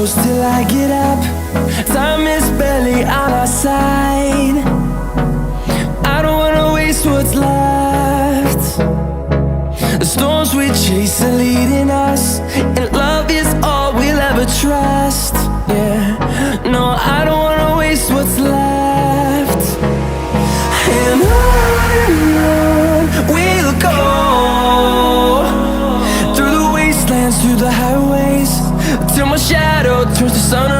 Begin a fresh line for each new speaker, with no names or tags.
close till I get up. Time is barely on our side. I don't wanna waste what's left. The storms we chase are leading us, and love is all we'll ever trust. Yeah, no, I don't wanna waste what's left. And on we'll go, through the wastelands, through the highways, till my shadow turns to sun